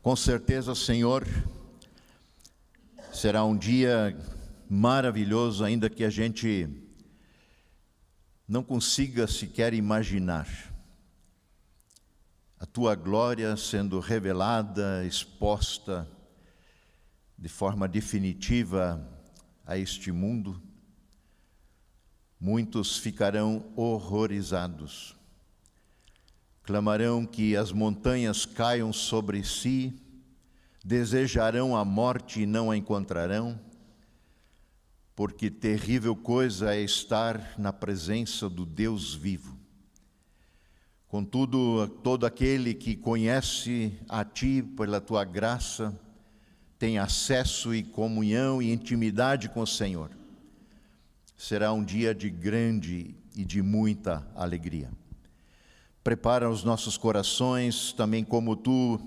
Com certeza, Senhor, será um dia maravilhoso, ainda que a gente não consiga sequer imaginar a Tua glória sendo revelada, exposta de forma definitiva a este mundo. Muitos ficarão horrorizados, clamarão que as montanhas caiam sobre si, desejarão a morte e não a encontrarão, porque terrível coisa é estar na presença do Deus vivo. Contudo, todo aquele que conhece a Ti pela Tua graça, tem acesso e comunhão e intimidade com o Senhor. Será um dia de grande e de muita alegria. Prepara os nossos corações, também como Tu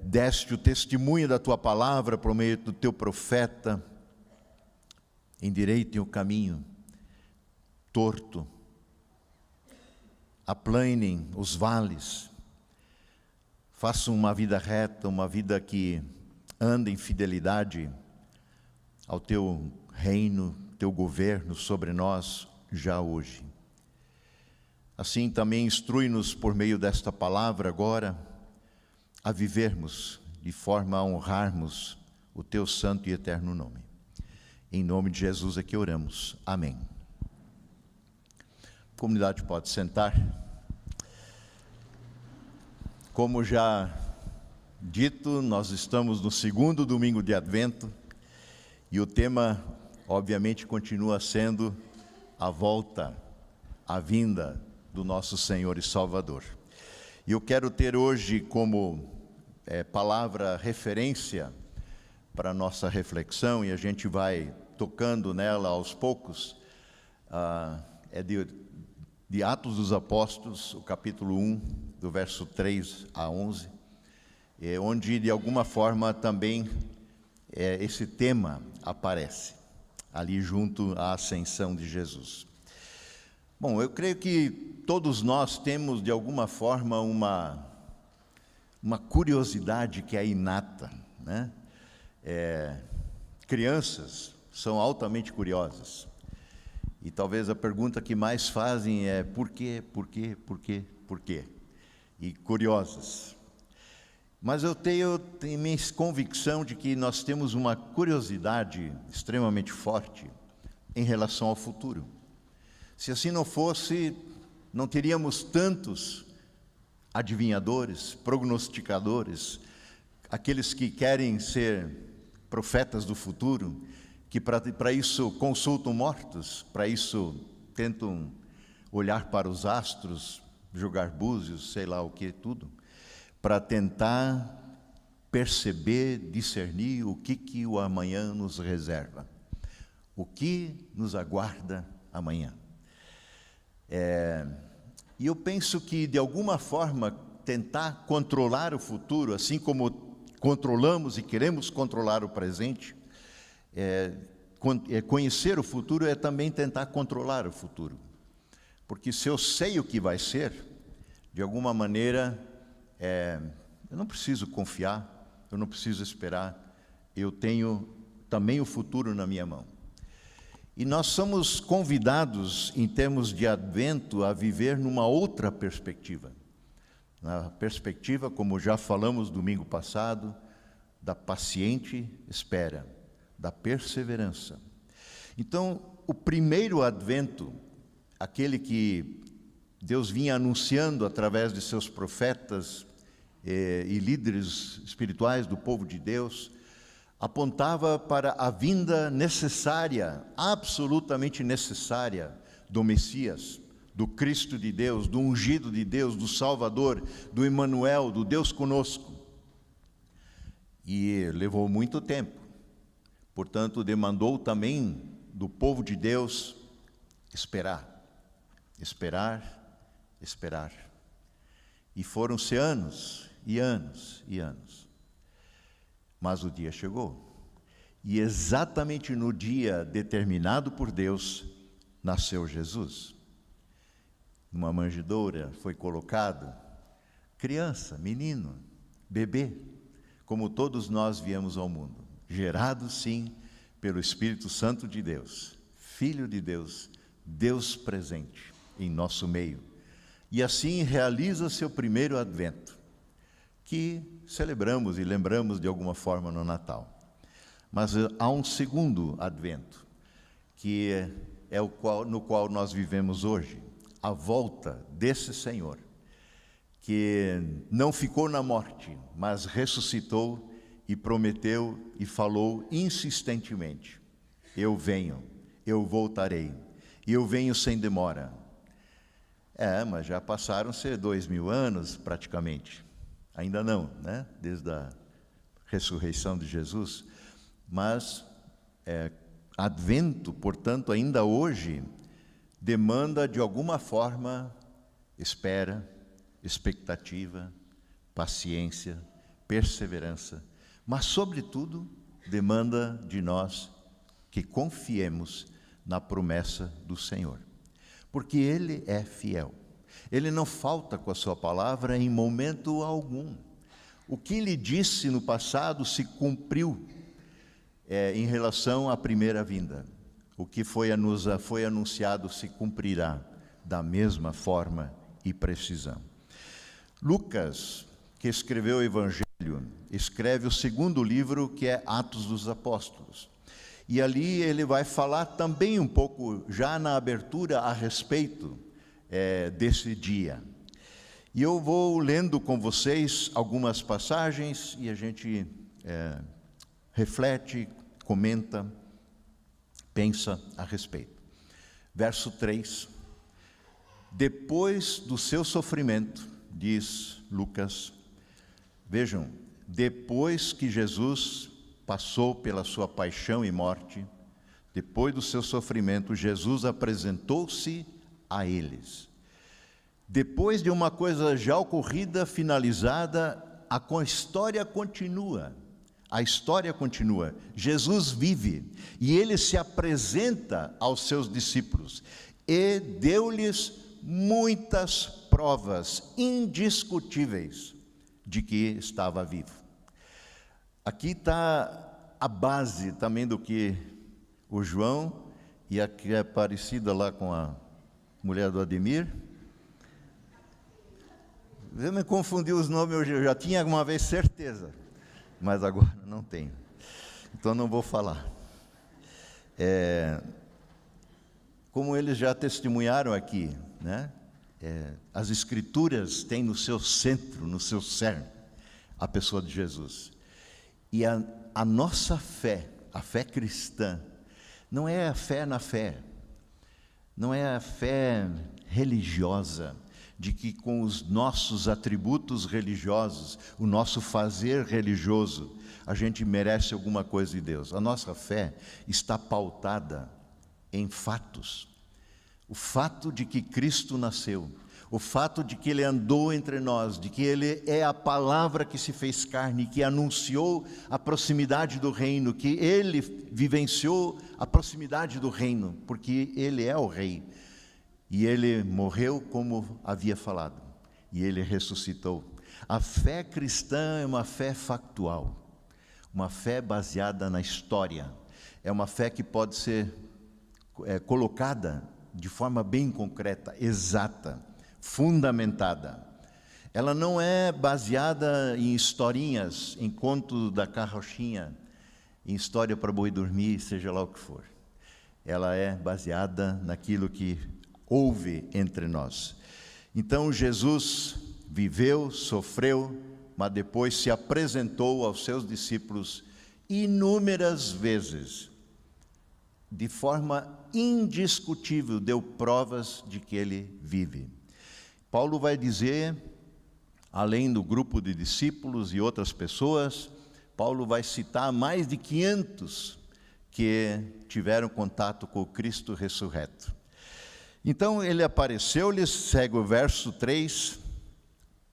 deste o testemunho da Tua palavra por meio do Teu profeta. Endireitem o caminho torto, aplanem os vales, façam uma vida reta, uma vida que anda em fidelidade ao Teu reino, Teu governo sobre nós já hoje. Assim também instrui-nos por meio desta palavra agora a vivermos de forma a honrarmos o Teu santo e eterno nome. Em nome de Jesus é que oramos. Amém. A comunidade pode sentar. Como já dito, nós estamos no segundo domingo de Advento e o tema, obviamente, continua sendo a volta, a vinda do nosso Senhor e Salvador. E eu quero ter hoje como palavra referência para a nossa reflexão, e a gente vai tocando nela aos poucos, de Atos dos Apóstolos, o capítulo 1, do verso 3 a 11, onde de alguma forma também esse tema aparece, ali junto à ascensão de Jesus. Bom, eu creio que todos nós temos de alguma forma uma curiosidade que é inata, né? Crianças são altamente curiosas, e talvez a pergunta que mais fazem é por quê, por quê, por quê, por quê? E curiosas. Mas eu tenho minha convicção de que nós temos uma curiosidade extremamente forte em relação ao futuro. Se assim não fosse, não teríamos tantos adivinhadores, prognosticadores, aqueles que querem ser profetas do futuro, que para isso consultam mortos, para isso tentam olhar para os astros, jogar búzios, sei lá o que, tudo, para tentar perceber, discernir o que o amanhã nos reserva, o que nos aguarda amanhã. E eu penso que, de alguma forma, tentar controlar o futuro, assim como controlamos e queremos controlar o presente, conhecer o futuro é também tentar controlar o futuro. Porque se eu sei o que vai ser, de alguma maneira, eu não preciso confiar, eu não preciso esperar, eu tenho também o futuro na minha mão. E nós somos convidados, em termos de Advento, a viver numa outra perspectiva. Na perspectiva, como já falamos domingo passado, da paciente espera, da perseverança. Então, o primeiro Advento, aquele que Deus vinha anunciando através de seus profetas e líderes espirituais do povo de Deus, apontava para a vinda necessária, absolutamente necessária, do Messias, do Cristo de Deus, do ungido de Deus, do Salvador, do Emmanuel, do Deus conosco. E levou muito tempo, portanto, demandou também do povo de Deus esperar, esperar, esperar. E foram-se anos e anos e anos. Mas o dia chegou, e exatamente no dia determinado por Deus, nasceu Jesus. Numa manjedoura foi colocado, criança, menino, bebê, como todos nós viemos ao mundo, gerado sim pelo Espírito Santo de Deus, Filho de Deus, Deus presente em nosso meio. E assim realiza seu primeiro advento, que celebramos e lembramos de alguma forma no Natal. Mas há um segundo advento, que é no qual nós vivemos hoje, a volta desse Senhor, que não ficou na morte, mas ressuscitou e prometeu e falou insistentemente: eu venho, eu voltarei, e eu venho sem demora. Mas já passaram-se 2000 anos praticamente, ainda não, né? Desde a ressurreição de Jesus, mas advento, portanto, ainda hoje, demanda de alguma forma espera, expectativa, paciência, perseverança, mas sobretudo demanda de nós que confiemos na promessa do Senhor, porque Ele é fiel, Ele não falta com a sua palavra em momento algum. O que Ele disse no passado se cumpriu em relação à primeira vinda. O que foi anunciado se cumprirá da mesma forma e precisão. Lucas, que escreveu o Evangelho, escreve o segundo livro, que é Atos dos Apóstolos. E ali ele vai falar também um pouco, já na abertura, a respeito desse dia. E eu vou lendo com vocês algumas passagens e a gente reflete, comenta, pensa a respeito. Verso 3. Depois do seu sofrimento, diz Lucas, vejam, depois que Jesus passou pela sua paixão e morte, depois do seu sofrimento, Jesus apresentou-se a eles. Depois de uma coisa já ocorrida, finalizada, a história continua. A história continua. Jesus vive e ele se apresenta aos seus discípulos e deu-lhes muitas provas indiscutíveis de que estava vivo. Aqui está a base também do que o João, e aqui é parecida lá com a mulher do Ademir. Eu me confundi os nomes, eu já tinha alguma vez certeza, mas agora não tenho, então não vou falar. Como eles já testemunharam aqui, né? As Escrituras têm no seu centro, no seu cerne, a pessoa de Jesus. E a nossa fé, a fé cristã, não é a fé na fé, não é a fé religiosa, de que com os nossos atributos religiosos, o nosso fazer religioso, a gente merece alguma coisa de Deus. A nossa fé está pautada em fatos. O fato de que Cristo nasceu, o fato de que Ele andou entre nós, de que Ele é a palavra que se fez carne, que anunciou a proximidade do reino, que Ele vivenciou a proximidade do reino, porque Ele é o Rei. E Ele morreu como havia falado, e Ele ressuscitou. A fé cristã é uma fé factual, uma fé baseada na história, é uma fé que pode ser colocada de forma bem concreta, exata, fundamentada. Ela não é baseada em historinhas, em conto da carrochinha, em história para boi dormir, seja lá o que for. Ela é baseada naquilo que houve entre nós. Então Jesus viveu, sofreu, mas depois se apresentou aos seus discípulos inúmeras vezes, de forma indiscutível, deu provas de que Ele vive. Paulo vai dizer, além do grupo de discípulos e outras pessoas, Paulo vai citar mais de 500 que tiveram contato com o Cristo ressurreto. Então ele apareceu-lhes, segue o verso 3,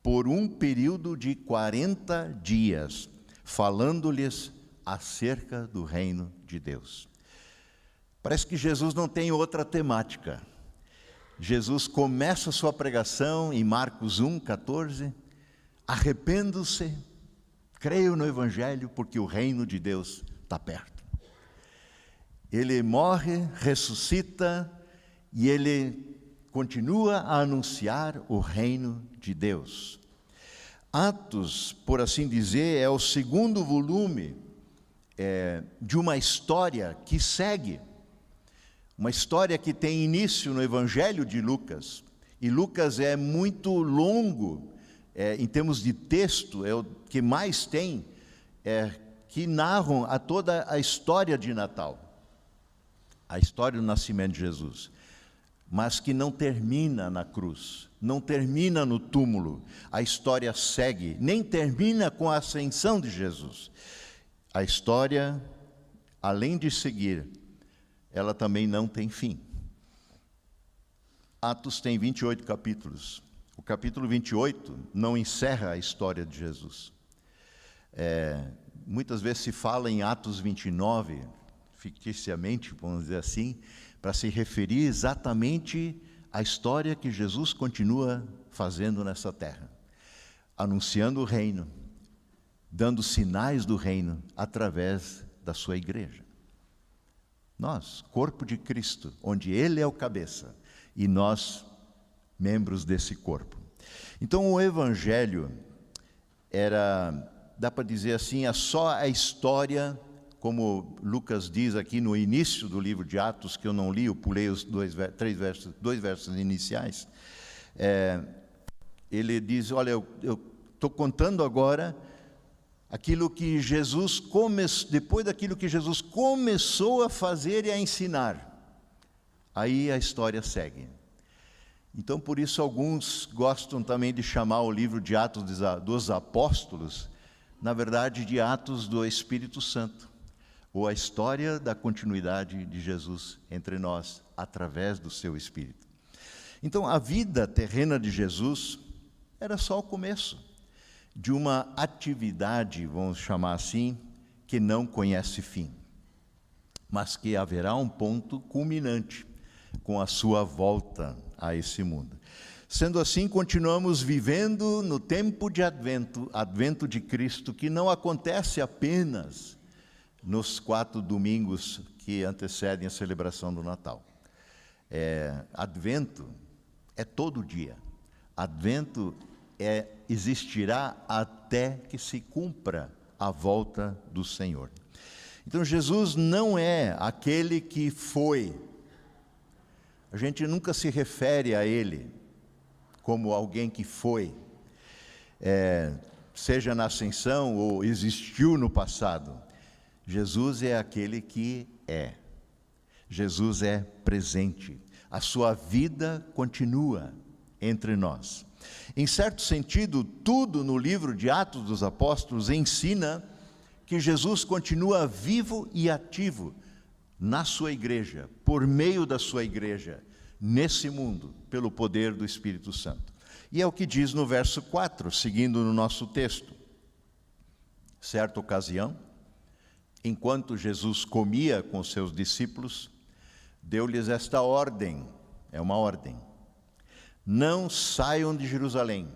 por um período de 40 dias, falando-lhes acerca do reino de Deus. Parece que Jesus não tem outra temática. Jesus começa a sua pregação em Marcos 1:14, arrependam-se, Creio no Evangelho porque o reino de Deus está perto. Ele morre, ressuscita e ele continua a anunciar o reino de Deus. Atos, por assim dizer, é o segundo volume de uma história que segue. Uma história que tem início no Evangelho de Lucas. E Lucas é muito longo, em termos de texto, é o que mais tem, que narram a toda a história de Natal. A história do nascimento de Jesus. Mas que não termina na cruz, não termina no túmulo. A história segue, nem termina com a ascensão de Jesus. A história, além de seguir, ela também não tem fim. Atos tem 28 capítulos. O capítulo 28 não encerra a história de Jesus. Muitas vezes se fala em Atos 29, ficticiamente, vamos dizer assim, para se referir exatamente à história que Jesus continua fazendo nessa terra, anunciando o reino, dando sinais do reino através da sua igreja. Nós, corpo de Cristo, onde Ele é o cabeça, e nós, membros desse corpo. Então, o Evangelho dá para dizer assim, só a história, como Lucas diz aqui no início do livro de Atos, que eu não li, eu pulei os dois versos iniciais. Ele diz, olha, eu estou contando agora aquilo que Jesus depois daquilo que Jesus começou a fazer e a ensinar. Aí a história segue. Então, por isso, alguns gostam também de chamar o livro de Atos dos Apóstolos, na verdade, de Atos do Espírito Santo, ou a história da continuidade de Jesus entre nós, através do seu Espírito. Então, a vida terrena de Jesus era só o começo de uma atividade, vamos chamar assim, que não conhece fim, mas que haverá um ponto culminante com a sua volta a esse mundo. Sendo assim, continuamos vivendo no tempo de advento de Cristo, que não acontece apenas nos 4 domingos que antecedem a celebração do Natal. Advento é todo dia. Advento existirá até que se cumpra a volta do Senhor. Então, Jesus não é aquele que foi. A gente nunca se refere a Ele como alguém que foi, seja na ascensão ou existiu no passado. Jesus é aquele que é. Jesus é presente. A sua vida continua entre nós. Em certo sentido, tudo no livro de Atos dos Apóstolos ensina que Jesus continua vivo e ativo na sua igreja, por meio da sua igreja, nesse mundo, pelo poder do Espírito Santo. E é o que diz no verso 4, seguindo no nosso texto. Certa ocasião, enquanto Jesus comia com seus discípulos, deu-lhes esta ordem, é uma ordem: não saiam de Jerusalém,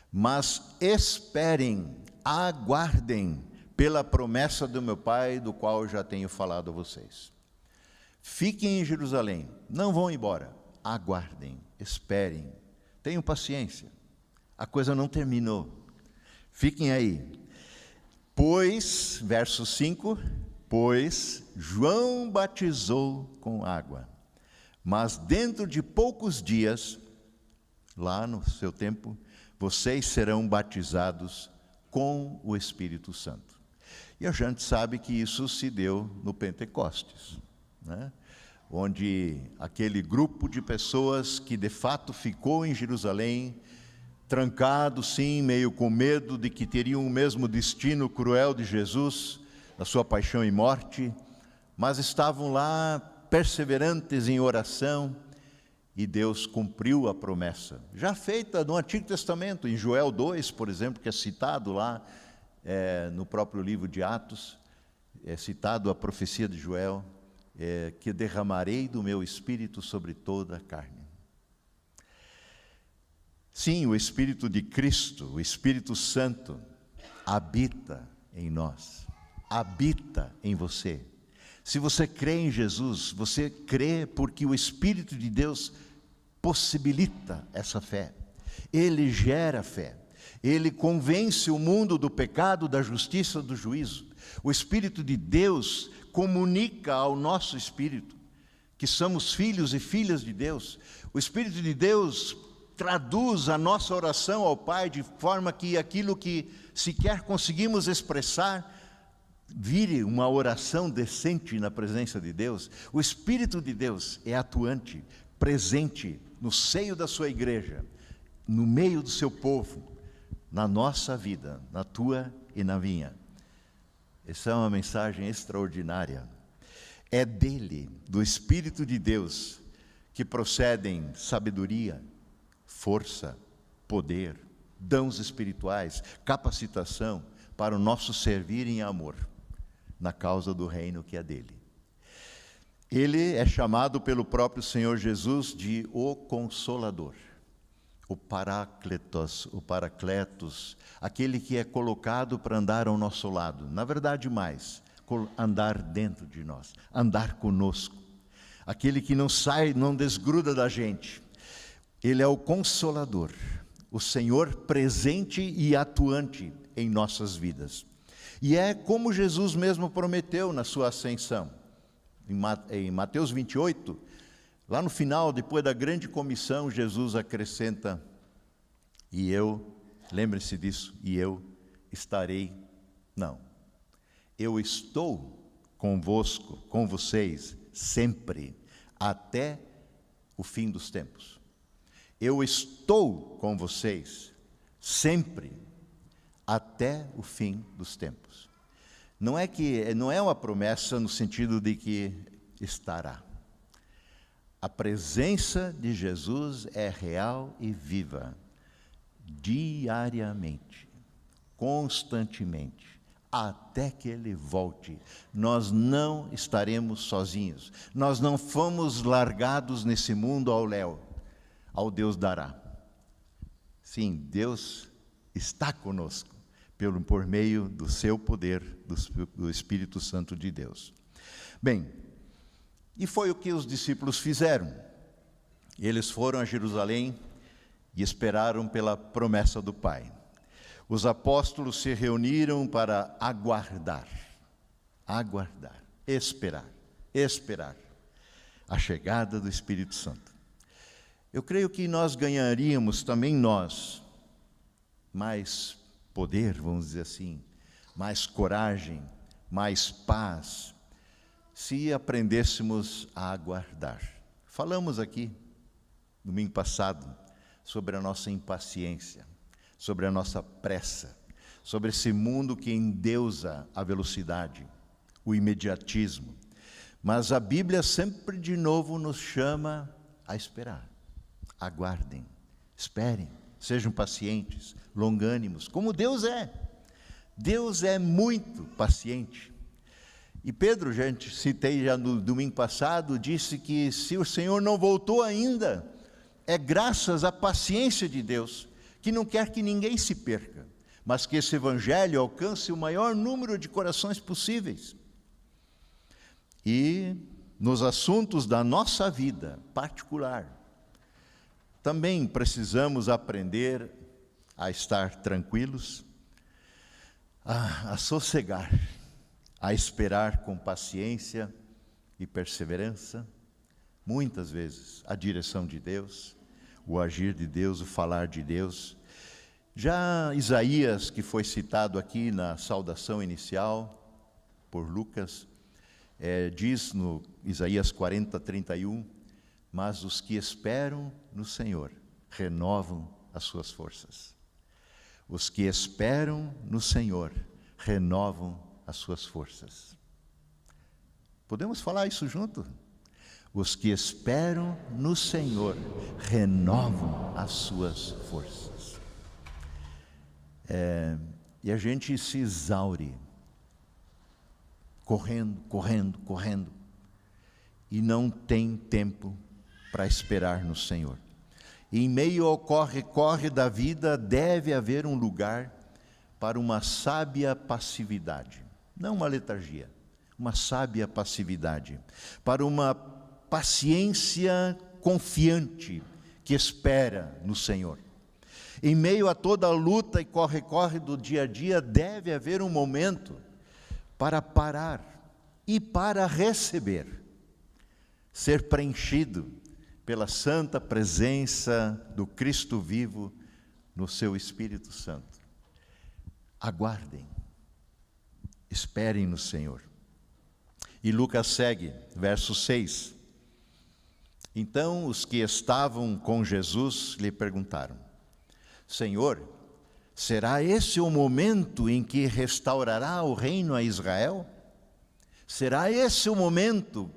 mas esperem, aguardem pela promessa do meu Pai, do qual eu já tenho falado a vocês. Fiquem em Jerusalém, não vão embora, aguardem, esperem, tenham paciência, a coisa não terminou, fiquem aí. Pois, verso 5, pois João batizou com água, mas dentro de poucos dias, lá no seu tempo, vocês serão batizados com o Espírito Santo. E a gente sabe que isso se deu no Pentecostes, né? Onde aquele grupo de pessoas que de fato ficou em Jerusalém, trancado sim, meio com medo de que teriam o mesmo destino cruel de Jesus, na sua paixão e morte, mas estavam lá perseverantes em oração, e Deus cumpriu a promessa, já feita no Antigo Testamento, em Joel 2, por exemplo, que é citado lá no próprio livro de Atos, é citado a profecia de Joel, que derramarei do meu Espírito sobre toda a carne. Sim, o Espírito de Cristo, o Espírito Santo, habita em nós, habita em você. Se você crê em Jesus, você crê porque o Espírito de Deus possibilita essa fé. Ele gera fé. Ele convence o mundo do pecado, da justiça, do juízo. O Espírito de Deus comunica ao nosso espírito que somos filhos e filhas de Deus. O Espírito de Deus traduz a nossa oração ao Pai de forma que aquilo que sequer conseguimos expressar vire uma oração decente na presença de Deus. O Espírito de Deus é atuante, presente no seio da sua igreja, no meio do seu povo, na nossa vida, na tua e na minha. Essa é uma mensagem extraordinária. É dele, do Espírito de Deus, que procedem sabedoria, força, poder, dons espirituais, capacitação para o nosso servir em amor na causa do reino que é dele. Ele é chamado pelo próprio Senhor Jesus de o Consolador, o Paráclitos, o Paracletos, aquele que é colocado para andar ao nosso lado. Na verdade, mais, andar dentro de nós, andar conosco. Aquele que não sai, não desgruda da gente. Ele é o Consolador, o Senhor presente e atuante em nossas vidas. E é como Jesus mesmo prometeu na sua ascensão. Em Mateus 28, lá no final, depois da grande comissão, Jesus acrescenta: e eu, lembre-se disso, e eu estarei, não, eu estou convosco, com vocês, sempre, até o fim dos tempos. Eu estou com vocês, sempre, até o fim dos tempos. Não é uma promessa no sentido de que estará. A presença de Jesus é real e viva, diariamente, constantemente, até que Ele volte. Nós não estaremos sozinhos. Nós não fomos largados nesse mundo ao léu, ao Deus dará. Sim, Deus está conosco, por meio do seu poder, do Espírito Santo de Deus. Bem, e foi o que os discípulos fizeram. Eles foram a Jerusalém e esperaram pela promessa do Pai. Os apóstolos se reuniram para aguardar, esperar a chegada do Espírito Santo. Eu creio que nós ganharíamos também mais poder, vamos dizer assim, mais coragem, mais paz, se aprendêssemos a aguardar. Falamos aqui, domingo passado, sobre a nossa impaciência, sobre a nossa pressa, sobre esse mundo que endeusa a velocidade, o imediatismo. Mas a Bíblia sempre de novo nos chama a esperar. Aguardem, esperem, sejam pacientes, longânimos, como Deus é. Deus é muito paciente. E Pedro, citei já no domingo passado, disse que se o Senhor não voltou ainda, é graças à paciência de Deus, que não quer que ninguém se perca, mas que esse evangelho alcance o maior número de corações possíveis. E nos assuntos da nossa vida particular, também precisamos aprender a estar tranquilos, a sossegar, a esperar com paciência e perseverança, muitas vezes, a direção de Deus, o agir de Deus, o falar de Deus. Já Isaías, que foi citado aqui na saudação inicial por Lucas, diz no Isaías 40:31, mas os que esperam no Senhor renovam as suas forças. Os que esperam no Senhor renovam as suas forças. Podemos falar isso junto? Os que esperam no Senhor renovam as suas forças. E a gente se exaure, correndo, e não tem tempo para esperar no Senhor. E em meio ao corre da vida, deve haver um lugar para uma sábia passividade, não uma letargia, uma sábia passividade, para uma paciência confiante que espera no Senhor. Em meio a toda a luta e corre-corre do dia a dia, deve haver um momento para parar e para receber, ser preenchido pela santa presença do Cristo vivo no seu Espírito Santo. Aguardem, esperem no Senhor. E Lucas segue, verso 6. Então os que estavam com Jesus lhe perguntaram: Senhor, será esse o momento em que restaurará o reino a Israel? Será esse o momento?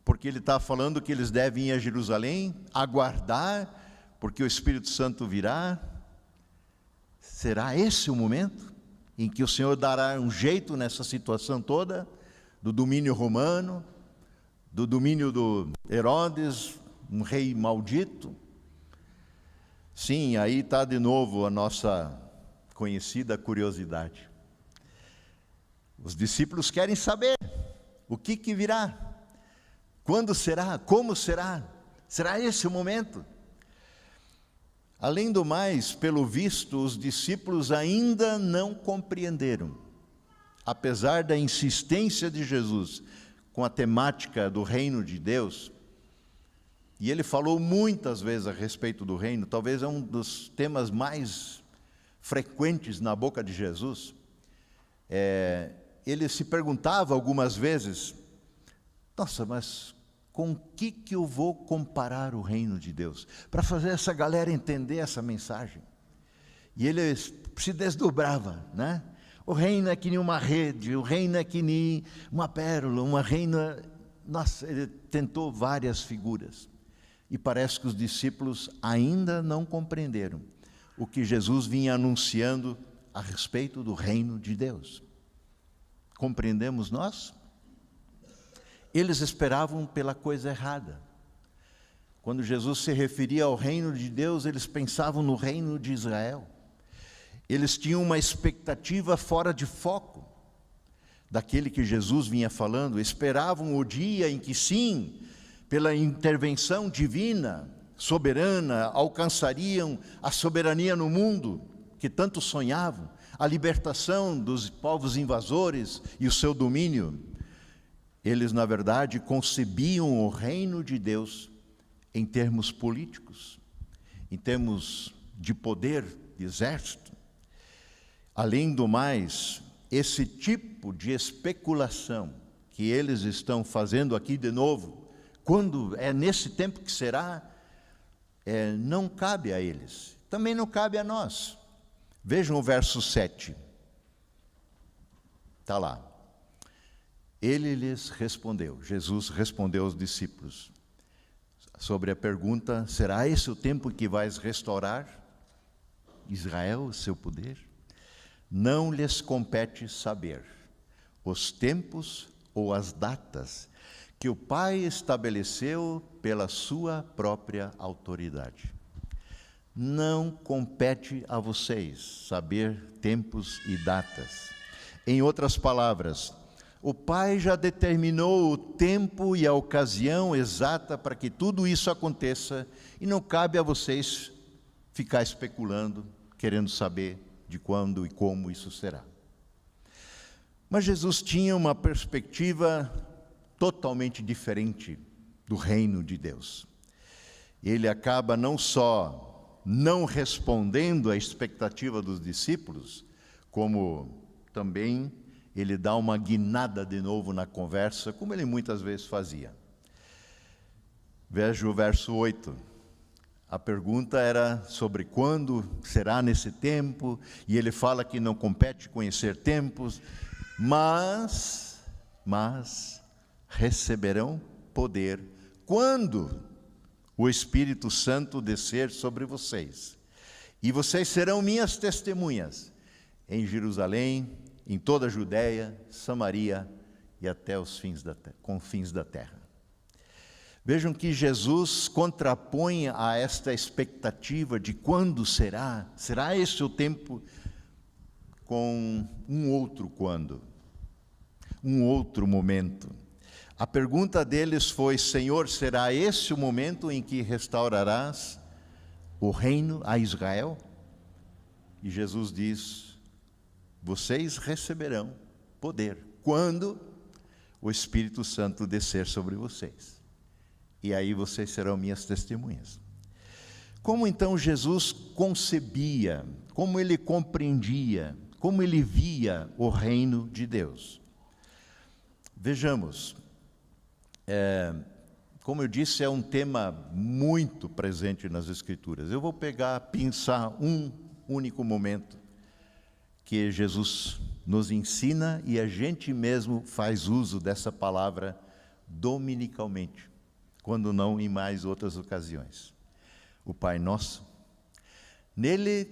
Porque ele está falando que eles devem ir a Jerusalém, aguardar, porque o Espírito Santo virá. Será esse o momento em que o Senhor dará um jeito nessa situação toda, do domínio romano, do domínio do Herodes, um rei maldito? Sim, aí está de novo a nossa conhecida curiosidade. Os discípulos querem saber o que virá, quando será, como será, será esse o momento? Além do mais, pelo visto, os discípulos ainda não compreenderam, apesar da insistência de Jesus com a temática do reino de Deus. E ele falou muitas vezes a respeito do reino, talvez é um dos temas mais frequentes na boca de Jesus. Ele se perguntava algumas vezes: nossa, mas com o que eu vou comparar o reino de Deus? Para fazer essa galera entender essa mensagem. E ele se desdobrava, né? O reino é que nem uma rede, o reino é que nem uma pérola, uma reina. Nossa, ele tentou várias figuras. E parece que os discípulos ainda não compreenderam o que Jesus vinha anunciando a respeito do reino de Deus. Compreendemos nós? Eles esperavam pela coisa errada. Quando Jesus se referia ao reino de Deus, eles pensavam no reino de Israel. Eles tinham uma expectativa fora de foco daquele que Jesus vinha falando. Esperavam o dia em que, sim, pela intervenção divina, soberana, alcançariam a soberania no mundo que tanto sonhavam, a libertação dos povos invasores e o seu domínio. Eles, na verdade, concebiam o reino de Deus em termos políticos, em termos de poder, de exército. Além do mais, esse tipo de especulação que eles estão fazendo aqui de novo, quando é nesse tempo que será, não cabe a eles, também não cabe a nós. Vejam o verso 7, está lá. Ele lhes respondeu, Jesus respondeu aos discípulos, sobre a pergunta: será esse o tempo que vais restaurar Israel, o seu poder? Não lhes compete saber os tempos ou as datas que o Pai estabeleceu pela sua própria autoridade. Não compete a vocês saber tempos e datas. Em outras palavras, o Pai já determinou o tempo e a ocasião exata para que tudo isso aconteça, e não cabe a vocês ficar especulando, querendo saber de quando e como isso será. Mas Jesus tinha uma perspectiva totalmente diferente do reino de Deus. Ele acaba não só não respondendo à expectativa dos discípulos, como também ele dá uma guinada de novo na conversa, como ele muitas vezes fazia. Veja o verso 8. A pergunta era sobre quando será nesse tempo, e ele fala que não compete conhecer tempos, mas receberão poder quando o Espírito Santo descer sobre vocês. E vocês serão minhas testemunhas em Jerusalém, em toda a Judéia, Samaria e até os confins da terra. Vejam que Jesus contrapõe a esta expectativa de quando será esse o tempo com um outro quando, um outro momento. A pergunta deles foi: Senhor, será esse o momento em que restaurarás o reino a Israel? E Jesus diz: vocês receberão poder quando o Espírito Santo descer sobre vocês. E aí vocês serão minhas testemunhas. Como então Jesus concebia, como ele compreendia, como ele via o reino de Deus? Vejamos, como eu disse, é um tema muito presente nas Escrituras. Eu vou pensar um único momento que Jesus nos ensina e a gente mesmo faz uso dessa palavra dominicalmente, quando não em mais outras ocasiões. O Pai Nosso. Nele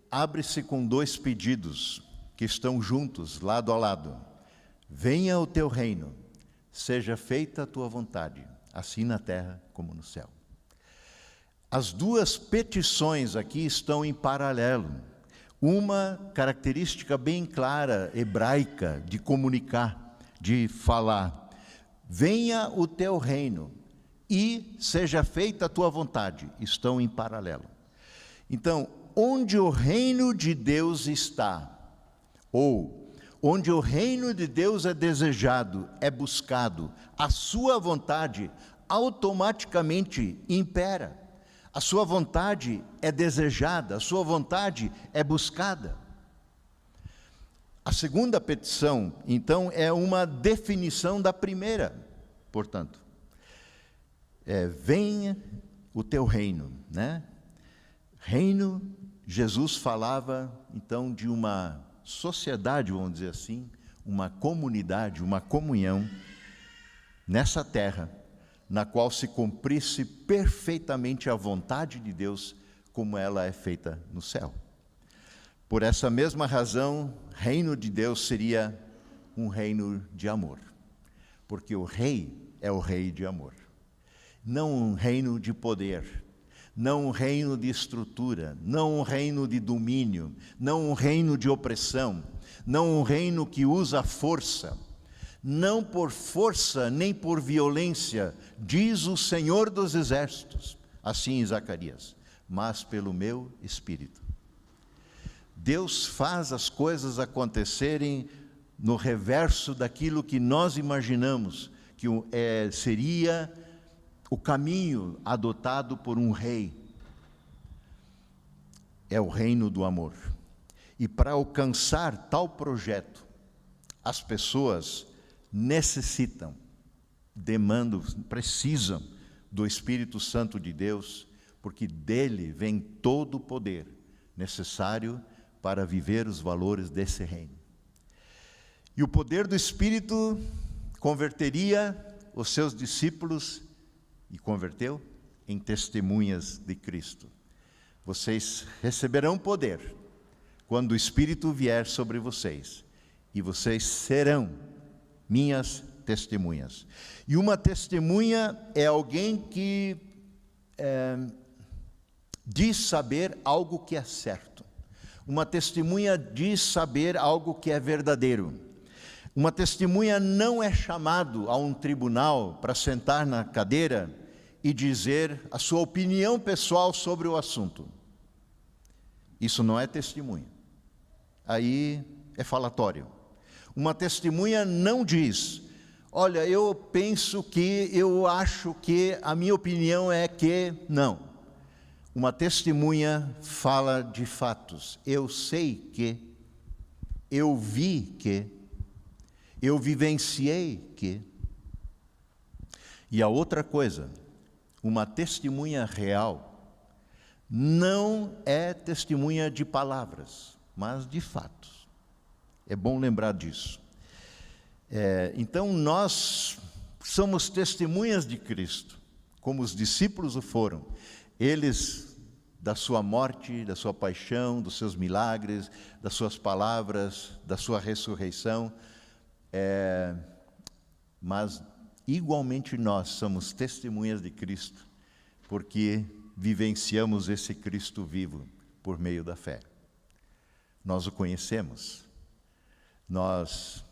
abre-se com 2 pedidos que estão juntos, lado a lado. Venha o teu reino, seja feita a tua vontade, assim na terra como no céu. As 2 petições aqui estão em paralelo. Uma característica bem clara, hebraica, de comunicar, de falar. Venha o teu reino e seja feita a tua vontade, estão em paralelo. Então, onde o reino de Deus está, ou onde o reino de Deus é desejado, é buscado, a sua vontade automaticamente impera. A sua vontade é desejada, a sua vontade é buscada. A segunda petição, então, é uma definição da primeira, portanto. Venha o teu reino, né? Reino, Jesus falava, então, de uma sociedade, vamos dizer assim, uma comunidade, uma comunhão nessa terra, na qual se cumprisse perfeitamente a vontade de Deus, como ela é feita no céu. Por essa mesma razão, reino de Deus seria um reino de amor, porque o rei é o rei de amor. Não um reino de poder, não um reino de estrutura, não um reino de domínio, não um reino de opressão, não um reino que usa força, não por força nem por violência, diz o Senhor dos Exércitos, assim em Zacarias, mas pelo meu Espírito. Deus faz as coisas acontecerem no reverso daquilo que nós imaginamos, que seria o caminho adotado por um rei. É o reino do amor. E para alcançar tal projeto, as pessoas necessitam, demandam, precisam do Espírito Santo de Deus, porque dele vem todo o poder necessário para viver os valores desse reino. E o poder do Espírito converteria os seus discípulos, e converteu, em testemunhas de Cristo. Vocês receberão poder quando o Espírito vier sobre vocês, e vocês serão minhas testemunhas. E uma testemunha é alguém que diz saber algo que é certo. Uma testemunha diz saber algo que é verdadeiro. Uma testemunha não é chamado a um tribunal para sentar na cadeira e dizer a sua opinião pessoal sobre o assunto. Isso não é testemunha. Aí é falatório. Uma testemunha não diz: olha, eu penso que, eu acho que, a minha opinião é que... Não. Uma testemunha fala de fatos. Eu sei que, eu vi que, eu vivenciei que. E a outra coisa, uma testemunha real não é testemunha de palavras, mas de fatos. É bom lembrar disso. Então, nós somos testemunhas de Cristo, como os discípulos o foram. Eles, da sua morte, da sua paixão, dos seus milagres, das suas palavras, da sua ressurreição. Mas, igualmente, nós somos testemunhas de Cristo, porque vivenciamos esse Cristo vivo por meio da fé. Nós o conhecemos, nós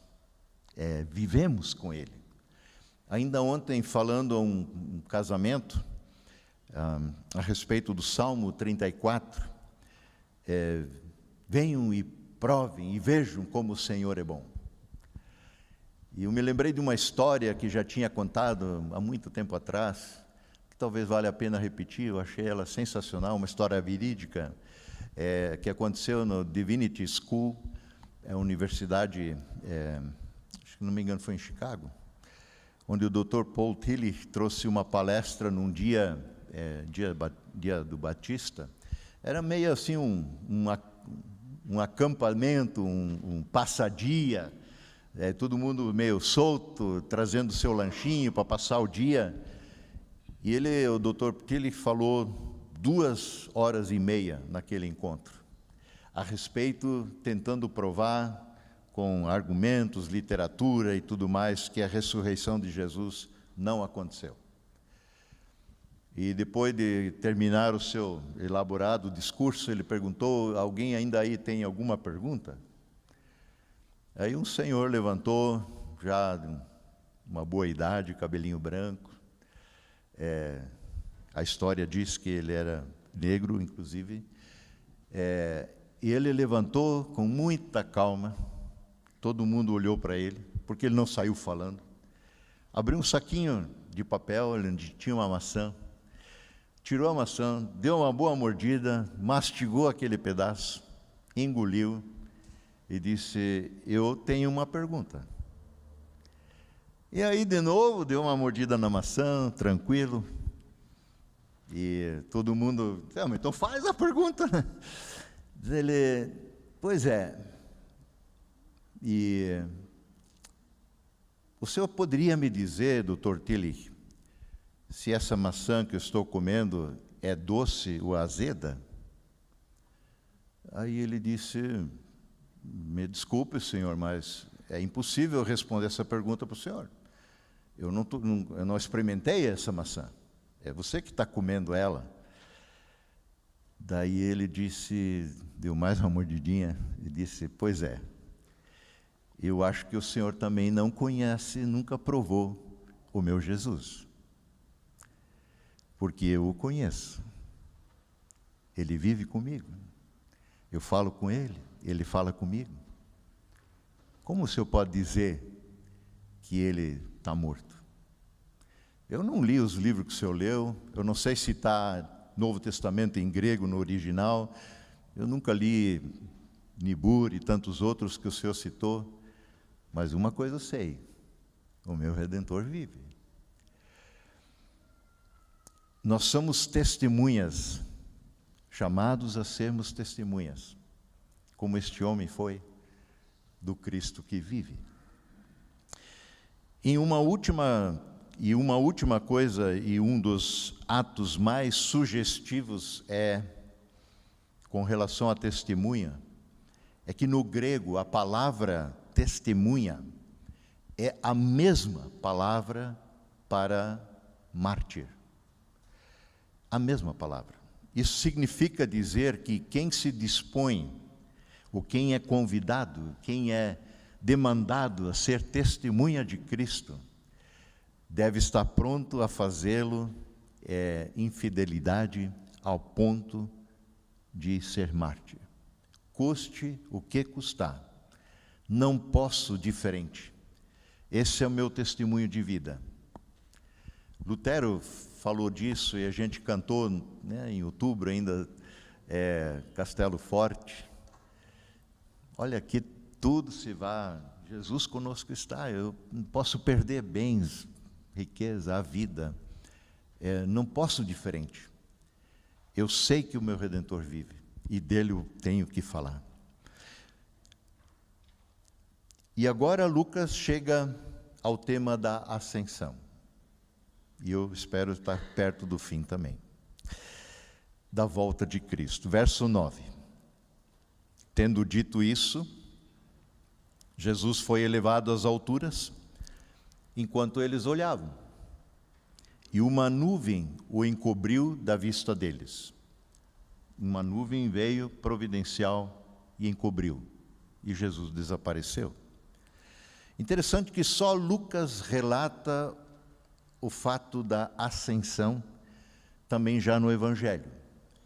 vivemos com Ele. Ainda ontem, falando a um casamento, a respeito do Salmo 34, venham e provem e vejam como o Senhor é bom. E eu me lembrei de uma história que já tinha contado há muito tempo atrás, que talvez valha a pena repetir, eu achei ela sensacional, uma história verídica, que aconteceu no Divinity School, a universidade, acho que não me engano foi em Chicago, onde o Dr. Paul Tillich trouxe uma palestra num dia do Batista. Era meio assim um acampamento, um passadia, todo mundo meio solto, trazendo seu lanchinho para passar o dia. E o Dr. Tillich falou 2h30 naquele encontro, a respeito, tentando provar com argumentos, literatura e tudo mais, que a ressurreição de Jesus não aconteceu. E depois de terminar o seu elaborado discurso, ele perguntou: alguém ainda aí tem alguma pergunta? Aí um senhor levantou, já de uma boa idade, cabelinho branco. A história diz que ele era negro, inclusive. E ele levantou com muita calma. Todo mundo olhou para ele, porque ele não saiu falando. Abriu um saquinho de papel onde tinha uma maçã. Tirou a maçã, deu uma boa mordida, mastigou aquele pedaço, engoliu e disse: eu tenho uma pergunta. E aí, de novo, deu uma mordida na maçã, tranquilo. E todo mundo: então faz a pergunta. Ele: pois é. E o senhor poderia me dizer, Dr. Tillich, se essa maçã que eu estou comendo é doce ou azeda? Aí ele disse: me desculpe, senhor, mas é impossível responder essa pergunta para o senhor. Eu não experimentei essa maçã. É você que está comendo ela. Daí ele disse, deu mais uma mordidinha e disse: pois é. Eu acho que o senhor também não conhece, nunca provou o meu Jesus. Porque eu o conheço. Ele vive comigo. Eu falo com ele, ele fala comigo. Como o senhor pode dizer que ele está morto? Eu não li os livros que o senhor leu, eu não sei se está Novo Testamento em grego no original, eu nunca li Nibur e tantos outros que o senhor citou, mas uma coisa eu sei: o meu Redentor vive. Nós somos testemunhas, chamados a sermos testemunhas, como este homem foi, do Cristo que vive. E uma última coisa, e um dos atos mais sugestivos com relação à testemunha, é que no grego a palavra testemunha é a mesma palavra para mártir. A mesma palavra. Isso significa dizer que quem se dispõe, ou quem é convidado, quem é demandado a ser testemunha de Cristo, deve estar pronto a fazê-lo em fidelidade ao ponto de ser mártir. Custe o que custar. Não posso diferente. Esse é o meu testemunho de vida. Lutero falou disso e a gente cantou, em outubro ainda, Castelo Forte. Olha, aqui tudo se vá, Jesus conosco está. Eu não posso perder bens, riqueza, a vida. Não posso diferente. Eu sei que o meu Redentor vive e dele eu tenho que falar. E agora Lucas chega ao tema da ascensão. E eu espero estar perto do fim também. Da volta de Cristo. Verso 9. Tendo dito isso, Jesus foi elevado às alturas, enquanto eles olhavam. E uma nuvem o encobriu da vista deles. Uma nuvem veio providencial e encobriu. E Jesus desapareceu. Interessante que só Lucas relata o fato da ascensão, também já no Evangelho.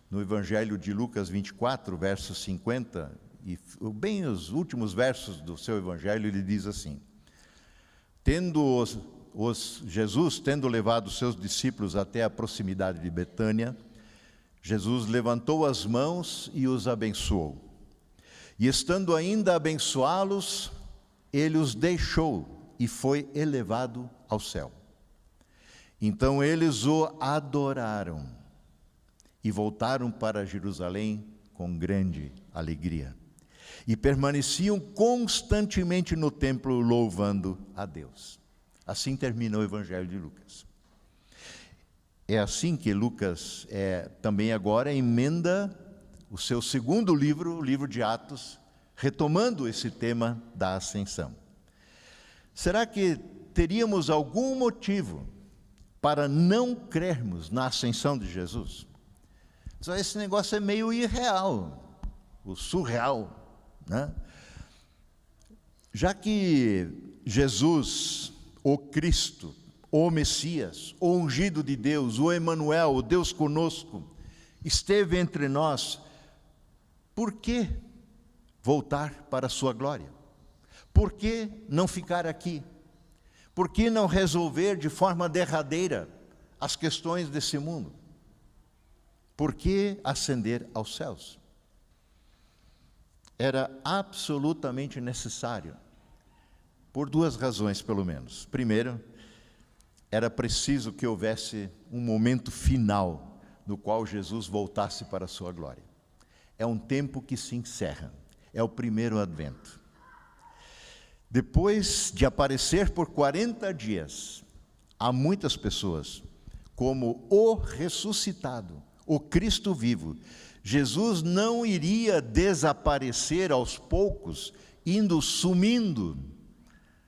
No Evangelho de Lucas 24, versos 50, e bem os últimos versos do seu Evangelho, ele diz assim: Jesus, tendo levado os seus discípulos até a proximidade de Betânia, Jesus levantou as mãos e os abençoou. E estando ainda a abençoá-los, ele os deixou e foi elevado ao céu. Então eles o adoraram e voltaram para Jerusalém com grande alegria. E permaneciam constantemente no templo louvando a Deus. Assim termina o Evangelho de Lucas. É assim que Lucas também agora emenda o seu segundo livro, o livro de Atos, retomando esse tema da ascensão. Será que teríamos algum motivo para não crermos na ascensão de Jesus? Só esse negócio é meio irreal, o surreal, né? Já que Jesus, o Cristo, o Messias, o ungido de Deus, o Emanuel, o Deus conosco, esteve entre nós, por que voltar para a sua glória? Por que não ficar aqui? Por que não resolver de forma derradeira as questões desse mundo? Por que ascender aos céus? Era absolutamente necessário, por duas razões pelo menos. Primeiro, era preciso que houvesse um momento final no qual Jesus voltasse para a sua glória. É um tempo que se encerra, é o primeiro advento. Depois de aparecer por 40 dias, há muitas pessoas, como o ressuscitado, o Cristo vivo, Jesus não iria desaparecer aos poucos, indo sumindo,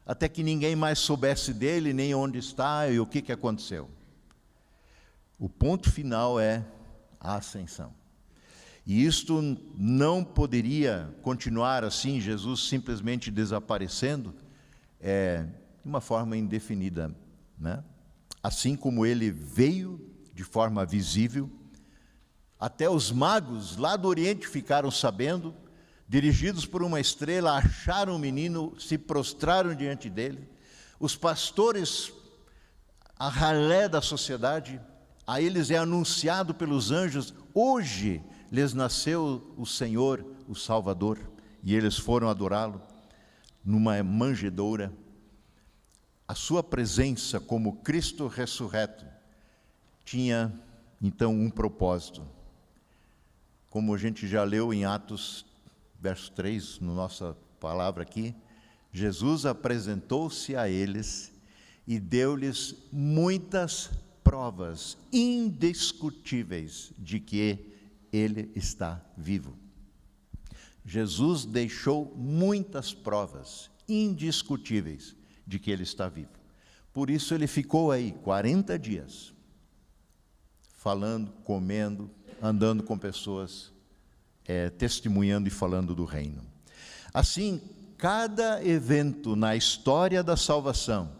até que ninguém mais soubesse dele, nem onde está e o que aconteceu. O ponto final é a ascensão. E isto não poderia continuar assim, Jesus simplesmente desaparecendo, de uma forma indefinida, né? Assim como ele veio de forma visível, até os magos lá do Oriente ficaram sabendo, dirigidos por uma estrela, acharam o menino, se prostraram diante dele. Os pastores, a ralé da sociedade, a eles é anunciado pelos anjos: hoje lhes nasceu o Senhor, o Salvador, e eles foram adorá-lo numa manjedoura. A sua presença como Cristo ressurreto tinha então um propósito. Como a gente já leu em Atos, verso 3, na nossa palavra aqui, Jesus apresentou-se a eles e deu-lhes muitas provas indiscutíveis de que ele está vivo. Jesus deixou muitas provas indiscutíveis de que ele está vivo. Por isso ele ficou aí 40 dias, falando, comendo, andando com pessoas, testemunhando e falando do reino. Assim, cada evento na história da salvação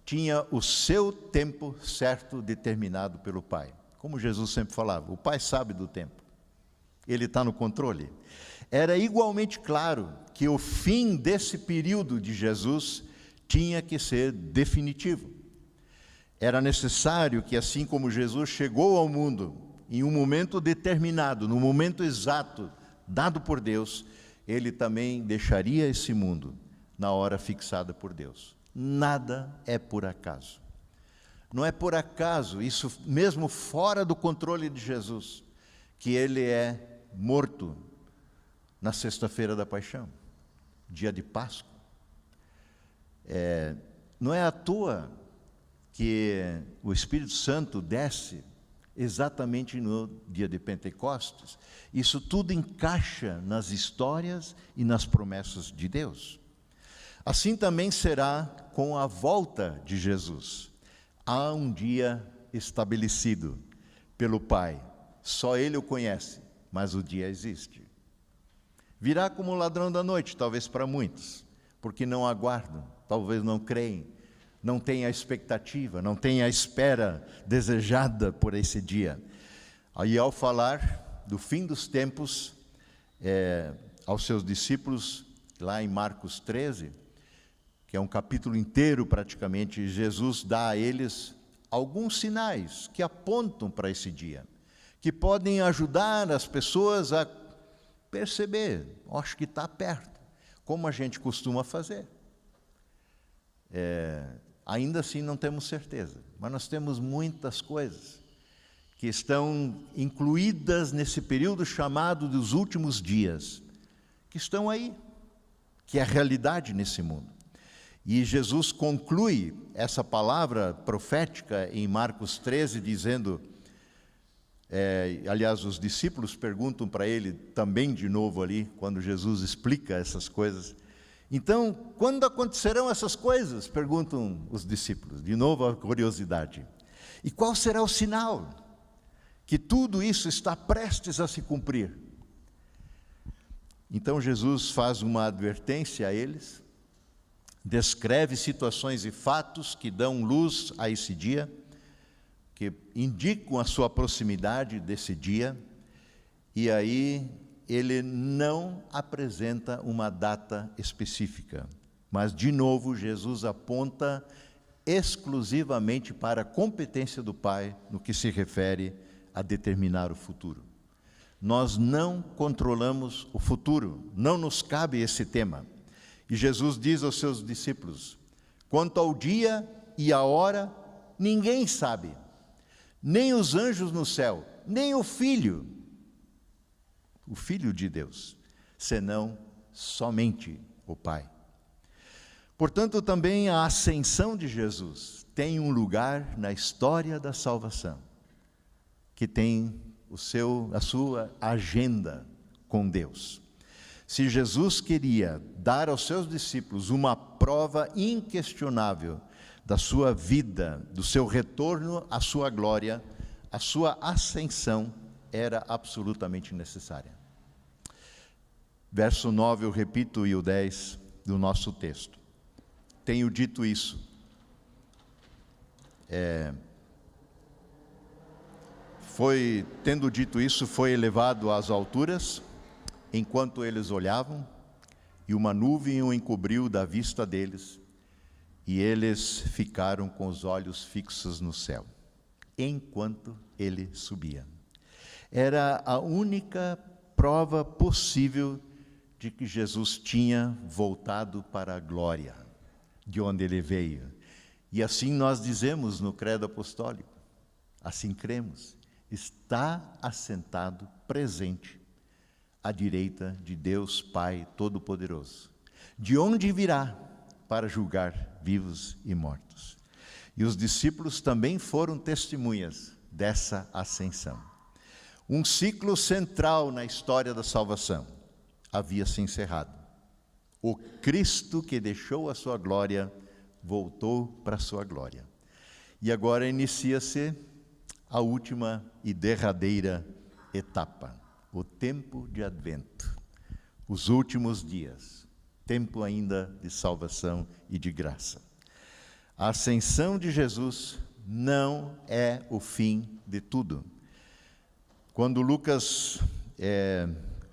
tinha o seu tempo certo determinado pelo Pai. Como Jesus sempre falava, o Pai sabe do tempo. Ele está no controle. Era igualmente claro que o fim desse período de Jesus tinha que ser definitivo. Era necessário que, assim como Jesus chegou ao mundo em um momento determinado, no momento exato, dado por Deus, ele também deixaria esse mundo na hora fixada por Deus. Nada é por acaso. Não é por acaso, isso mesmo fora do controle de Jesus, que ele é morto na sexta-feira da paixão, dia de Páscoa. Não é à toa que o Espírito Santo desce exatamente no dia de Pentecostes. Isso tudo encaixa nas histórias e nas promessas de Deus. Assim também será com a volta de Jesus. Há um dia estabelecido pelo Pai. Só Ele o conhece, mas o dia existe. Virá como ladrão da noite, talvez para muitos, porque não aguardam, talvez não creem, não têm a expectativa, não têm a espera desejada por esse dia. Aí, ao falar do fim dos tempos, aos seus discípulos, lá em Marcos 13, que é um capítulo inteiro praticamente, Jesus dá a eles alguns sinais que apontam para esse dia, que podem ajudar as pessoas a perceber, acho que está perto, como a gente costuma fazer. Ainda assim não temos certeza, mas nós temos muitas coisas que estão incluídas nesse período chamado dos últimos dias, que estão aí, que é a realidade nesse mundo. E Jesus conclui essa palavra profética em Marcos 13, dizendo, aliás, os discípulos perguntam para ele também de novo ali, quando Jesus explica essas coisas. Então, quando acontecerão essas coisas? Perguntam os discípulos, de novo a curiosidade. E qual será o sinal que tudo isso está prestes a se cumprir? Então Jesus faz uma advertência a eles, descreve situações e fatos que dão luz a esse dia, que indicam a sua proximidade desse dia, e aí ele não apresenta uma data específica, mas de novo Jesus aponta exclusivamente para a competência do Pai no que se refere a determinar o futuro. Nós não controlamos o futuro, não nos cabe esse tema. E Jesus diz aos seus discípulos, quanto ao dia e a hora, ninguém sabe, nem os anjos no céu, nem o Filho de Deus, senão somente o Pai. Portanto, também a ascensão de Jesus tem um lugar na história da salvação, que tem a sua agenda com Deus. Se Jesus queria dar aos seus discípulos uma prova inquestionável da sua vida, do seu retorno à sua glória, a sua ascensão era absolutamente necessária. Verso 9, eu repito, e o 10 do nosso texto. Tenho dito isso. Tendo dito isso, foi elevado às alturas, enquanto eles olhavam, e uma nuvem o encobriu da vista deles, e eles ficaram com os olhos fixos no céu, enquanto ele subia. Era a única prova possível de que Jesus tinha voltado para a glória, de onde ele veio. E assim nós dizemos no credo apostólico, assim cremos, está assentado, presente, à direita de Deus Pai Todo-Poderoso, de onde virá para julgar vivos e mortos. E os discípulos também foram testemunhas dessa ascensão. Um ciclo central na história da salvação havia se encerrado. O Cristo que deixou a sua glória voltou para a sua glória. E agora inicia-se a última e derradeira etapa, o tempo de advento, os últimos dias, tempo ainda de salvação e de graça. A ascensão de Jesus não é o fim de tudo. Quando Lucas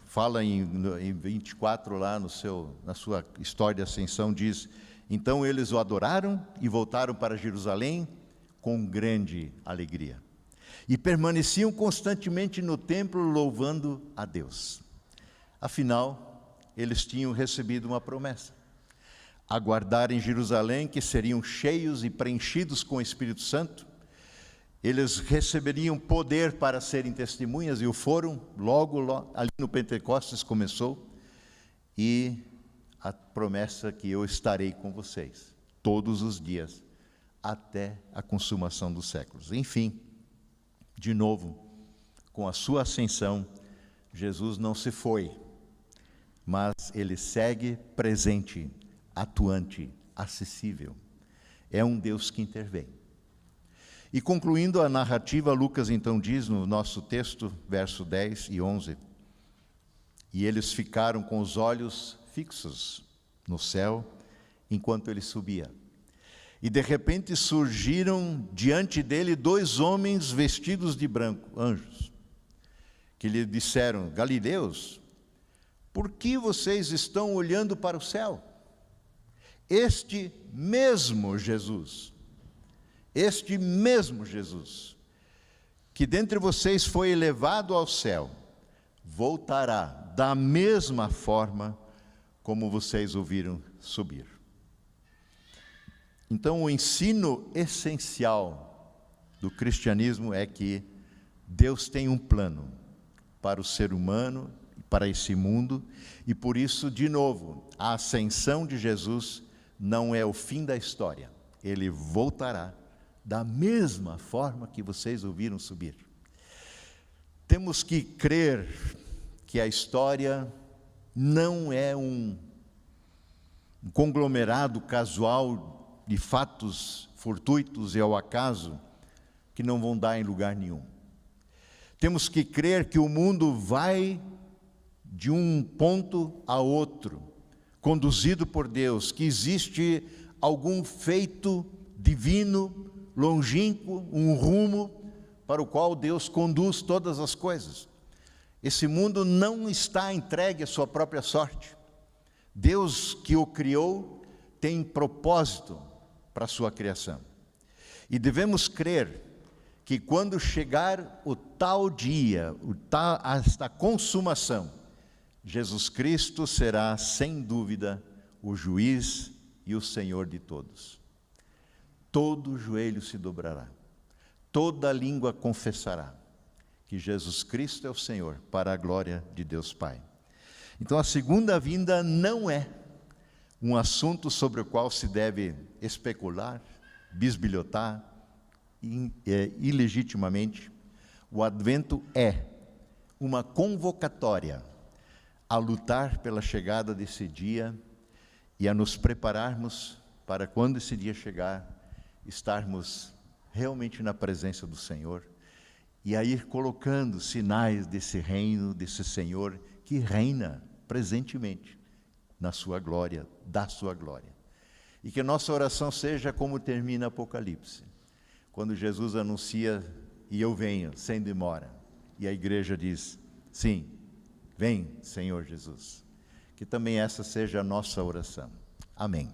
fala em 24 lá na sua história de ascensão, diz, então eles o adoraram e voltaram para Jerusalém com grande alegria. E permaneciam constantemente no templo louvando a Deus. Afinal, eles tinham recebido uma promessa. Aguardar em Jerusalém que seriam cheios e preenchidos com o Espírito Santo. Eles receberiam poder para serem testemunhas e o foram, logo ali no Pentecostes começou. E a promessa que eu estarei com vocês todos os dias, até a consumação dos séculos. Enfim, de novo, com a sua ascensão, Jesus não se foi, mas ele segue presente, atuante, acessível. É um Deus que intervém. E concluindo a narrativa, Lucas então diz no nosso texto, verso 10 e 11, e eles ficaram com os olhos fixos no céu, enquanto ele subia. E de repente surgiram diante dele 2 homens vestidos de branco, anjos, que lhe disseram: Galileus, por que vocês estão olhando para o céu? Este mesmo Jesus, que dentre vocês foi elevado ao céu, voltará da mesma forma como vocês o viram subir. Então, o ensino essencial do cristianismo é que Deus tem um plano para o ser humano, para esse mundo, e por isso, de novo, a ascensão de Jesus não é o fim da história. Ele voltará da mesma forma que vocês o viram subir. Temos que crer que a história não é um conglomerado casual de fatos fortuitos e ao acaso que não vão dar em lugar nenhum. Temos que crer que o mundo vai de um ponto a outro, conduzido por Deus, que existe algum feito divino, longínquo, um rumo para o qual Deus conduz todas as coisas. Esse mundo não está entregue à sua própria sorte. Deus que o criou tem propósito para a sua criação. E devemos crer que quando chegar o tal dia, esta consumação, Jesus Cristo será, sem dúvida, o juiz e o Senhor de todos. Todo joelho se dobrará, toda língua confessará que Jesus Cristo é o Senhor, para a glória de Deus Pai. Então, a segunda vinda não é um assunto sobre o qual se deve especular, bisbilhotar, ilegitimamente. O advento é uma convocatória a lutar pela chegada desse dia e a nos prepararmos para, quando esse dia chegar, estarmos realmente na presença do Senhor e a ir colocando sinais desse reino, desse Senhor que reina presentemente na sua glória, da sua glória. E que nossa oração seja como termina Apocalipse, quando Jesus anuncia: e eu venho, sem demora. E a igreja diz: sim, vem, Senhor Jesus. Que também essa seja a nossa oração. Amém.